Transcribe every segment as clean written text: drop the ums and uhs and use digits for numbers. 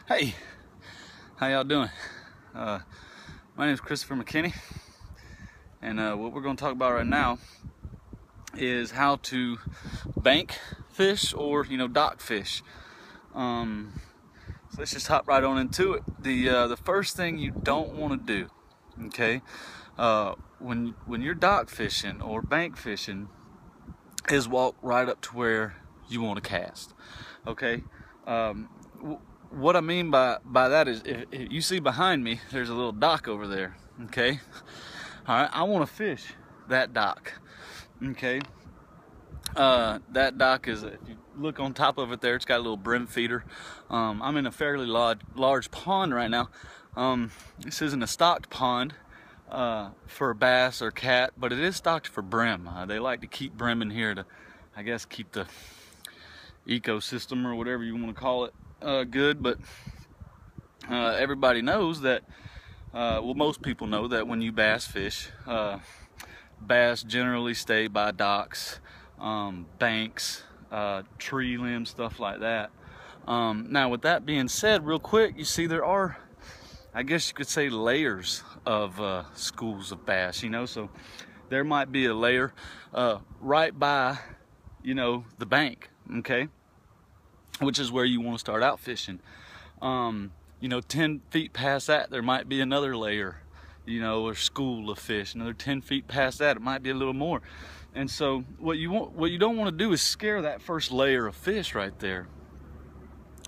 Hey, how y'all doing? My name is Christopher McKinney, and what we're going to talk about right now is how to bank fish or dock fish. So let's just hop right on into it. The first thing you don't want to do, okay, when you're dock fishing or bank fishing, is walk right up to where you want to cast. Okay. What I mean by that is, if you see behind me, there's a little dock over there. Okay. All right. I want to fish that dock. Okay. That dock is, if you look on top of it there, it's got a little brim feeder. I'm in a fairly large pond right now. This isn't a stocked pond for bass or cat, but it is stocked for brim. They like to keep brim in here to, I guess, keep the ecosystem or whatever you want to call it good. But everybody knows that, well, most people know that when you bass fish, bass generally stay by docks, banks, tree limbs, stuff like that. Now, with that being said, real quick, you see there are, I guess you could say, layers of schools of bass, so there might be a layer right by the bank, okay, which is where you want to start out fishing. 10 feet past that, there might be another layer, or school of fish. Another 10 feet past that, it might be a little more. And so what you don't want to do is scare that first layer of fish right there.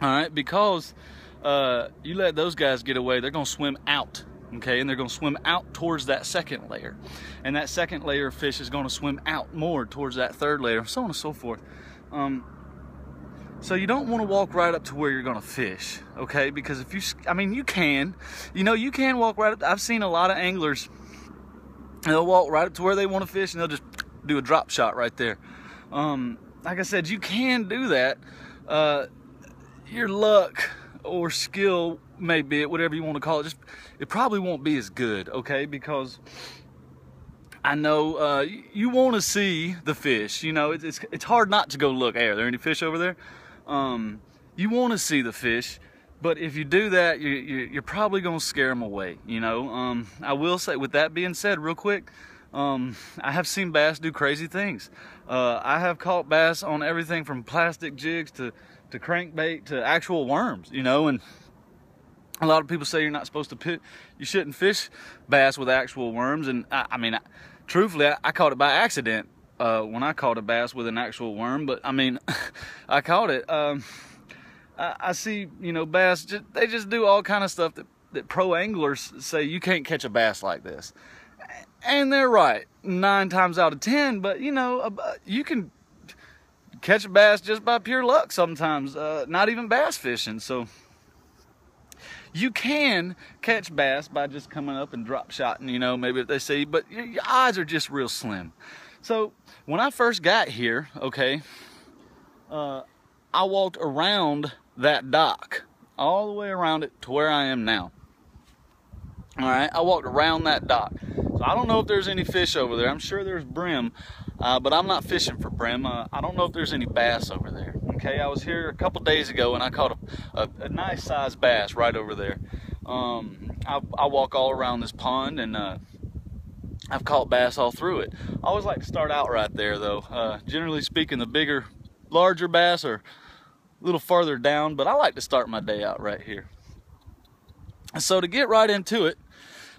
All right, because you let those guys get away, they're going to swim out, okay, and they're going to swim out towards that second layer, and that second layer of fish is going to swim out more towards that third layer, so on and so forth. So you don't want to walk right up to where you're going to fish, okay? Because if you can walk right up. I've seen a lot of anglers, they'll walk right up to where they want to fish and they'll just do a drop shot right there. Like I said, you can do that. Your luck or skill, maybe, whatever you want to call it, it probably won't be as good, okay? Because I know you want to see the fish. It's hard not to go look. Hey, are there any fish over there? You want to see the fish, but if you do that, you're probably going to scare them away. I will say, with that being said, real quick, I have seen bass do crazy things. I have caught bass on everything from plastic jigs to crankbait to actual worms. And a lot of people say you're not supposed to you shouldn't fish bass with actual worms. And truthfully, I caught it by accident when I caught a bass with an actual worm. But I caught it. I see, bass, they just do all kind of stuff that pro anglers say you can't catch a bass like this. And they're right 9 times out of 10. But you can catch a bass just by pure luck sometimes, not even bass fishing. So you can catch bass by just coming up and drop shotting, maybe if they see, but your odds are just real slim. So when I first got here, okay, I walked around that dock, all the way around it to where I am now. All right, I walked around that dock. So I don't know if there's any fish over there. I'm sure there's brim, but I'm not fishing for brim. I don't know if there's any bass over there. Okay, I was here a couple days ago and I caught a nice sized bass right over there. I walk all around this pond and I've caught bass all through it. I always like to start out right there though. Generally speaking, the larger bass are a little farther down, but I like to start my day out right here. So to get right into it,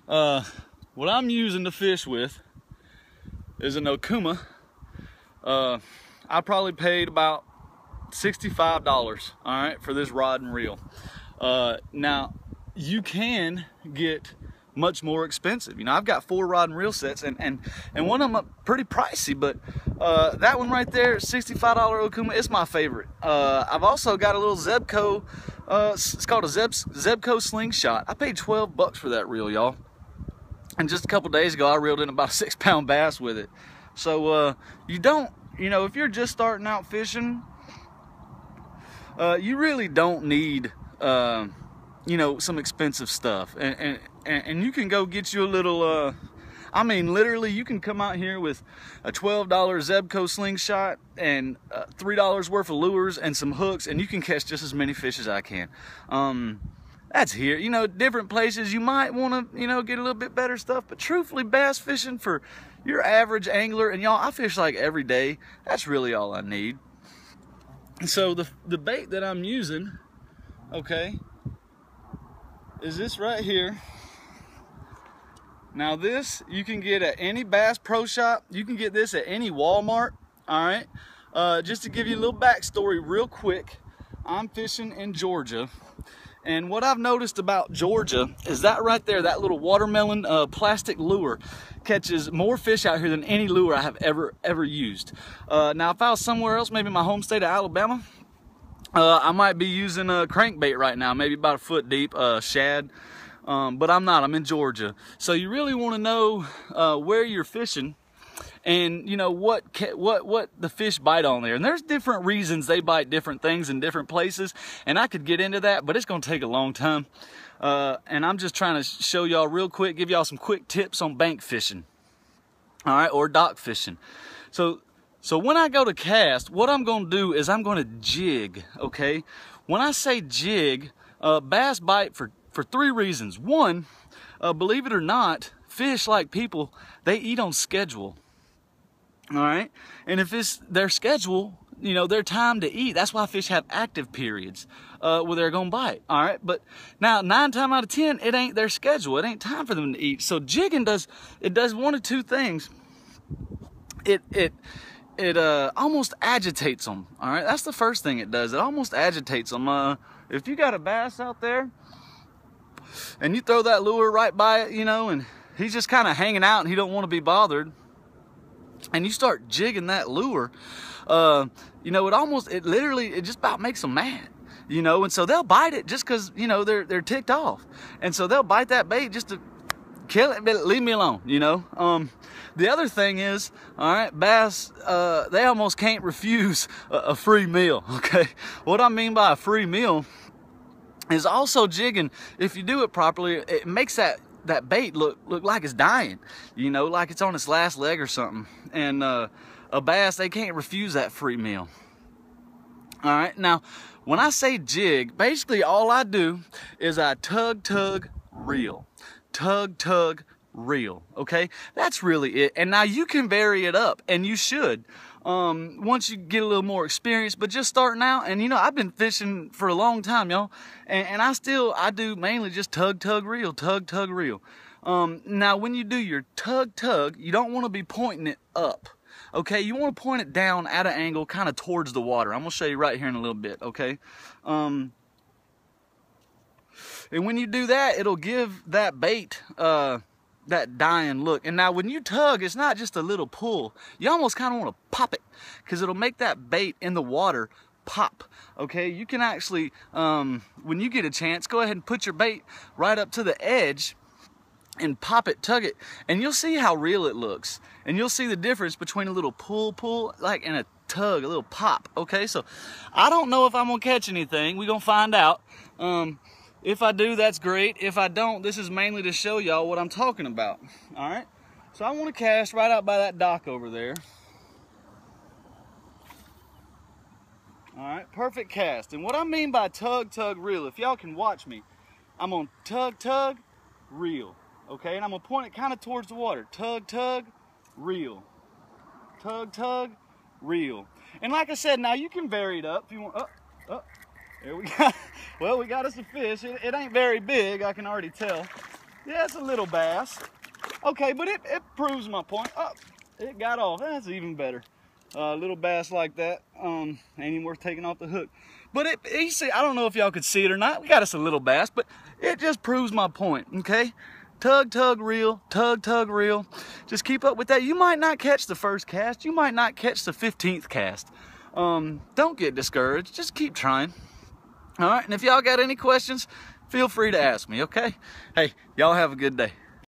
what I'm using to fish with is an Okuma. I probably paid about $65, all right, for this rod and reel. Now, you can get much more expensive. I've got 4 rod and reel sets, and one of them pretty pricey, but that one right there, $65 Okuma, it's my favorite. I've also got a little Zebco, it's called a Zebco Slingshot. I paid 12 bucks for that reel, y'all. And just a couple days ago, I reeled in about a 6-pound bass with it. So you don't, if you're just starting out fishing, you really don't need, some expensive stuff. And you can go get you a little, I mean, literally, you can come out here with a $12 Zebco slingshot and $3 worth of lures and some hooks, and you can catch just as many fish as I can. That's here. You know, different places you might want to, you know, get a little bit better stuff, but truthfully, bass fishing for your average angler, and y'all, I fish like every day, that's really all I need. And so the bait that I'm using, okay, is this right here. Now this you can get at any Bass Pro Shop. You can get this at any Walmart. All right. Just to give you a little backstory real quick, I'm fishing in Georgia, and what I've noticed about Georgia is that right there, that little watermelon plastic lure catches more fish out here than any lure I have ever used. Now if I was somewhere else, maybe my home state of Alabama, I might be using a crankbait right now, maybe about a foot deep, shad. But I'm not, I'm in Georgia. So you really want to know where you're fishing, and you know what the fish bite on there. And there's different reasons they bite different things in different places, and I could get into that, but it's going to take a long time. And I'm just trying to show y'all real quick, give y'all some quick tips on bank fishing, all right, or dock fishing. So when I go to cast, what I'm going to do is I'm going to jig, okay? When I say jig, bass bite for three reasons. One, believe it or not, fish, like people, they eat on schedule. All right? And if it's their schedule, you know, their time to eat, that's why fish have active periods where they're going to bite. All right? But now, 9 times out of 10, it ain't their schedule. It ain't time for them to eat. So jigging does one of two things. It almost agitates them. All right? That's the first thing it does. It almost agitates them. If you got a bass out there, and you throw that lure right by it, you know, and he's just kind of hanging out and he don't want to be bothered, and you start jigging that lure, you know, it literally just about makes them mad, you know, and so they'll bite it just because, you know, they're ticked off, and so they'll bite that bait just to kill it, but leave me alone, you know. The other thing is, all right, bass, they almost can't refuse a free meal, okay? What I mean by a free meal is also jigging. If you do it properly, it makes that bait look like it's dying, you know, like it's on its last leg or something. And a bass, they can't refuse that free meal. All right, now when I say jig, basically all I do is I tug, reel, tug, reel. Okay, that's really it. And now you can vary it up, and you should. Once you get a little more experience, but just starting out, and you know, I've been fishing for a long time, y'all, and I do mainly just tug, reel, tug, reel. Now when you do your tug, you don't want to be pointing it up, okay? You want to point it down at an angle, kind of towards the water. I'm gonna show you right here in a little bit, okay? And when you do that, it'll give that bait that dying look. And now when you tug, it's not just a little pull. You almost kind of want to pop it, because it'll make that bait in the water pop. Okay, you can actually, when you get a chance, go ahead and put your bait right up to the edge and pop it, tug it, and you'll see how real it looks. And you'll see the difference between a little pull, like, and a tug, a little pop. Okay, so I don't know if I'm gonna catch anything. We're gonna find out. If I do, that's great. If I don't, this is mainly to show y'all what I'm talking about. All right, so I want to cast right out by that dock over there. All right, perfect cast. And what I mean by tug, reel, if y'all can watch me, I'm on tug, reel. Okay, and I'm gonna point it kind of towards the water. Tug, reel. Tug, reel. And like I said, now you can vary it up if you want. There we go. Well, we got us a fish. It ain't very big, I can already tell. Yeah, it's a little bass. Okay, but it proves my point. Oh, it got off. That's even better. Little bass like that ain't even worth taking off the hook. But you see, I don't know if y'all could see it or not. We got us a little bass, but it just proves my point, okay? Tug, reel, tug, reel. Just keep up with that. You might not catch the first cast. You might not catch the 15th cast. Don't get discouraged. Just keep trying. All right, and if y'all got any questions, feel free to ask me, okay? Hey, y'all have a good day.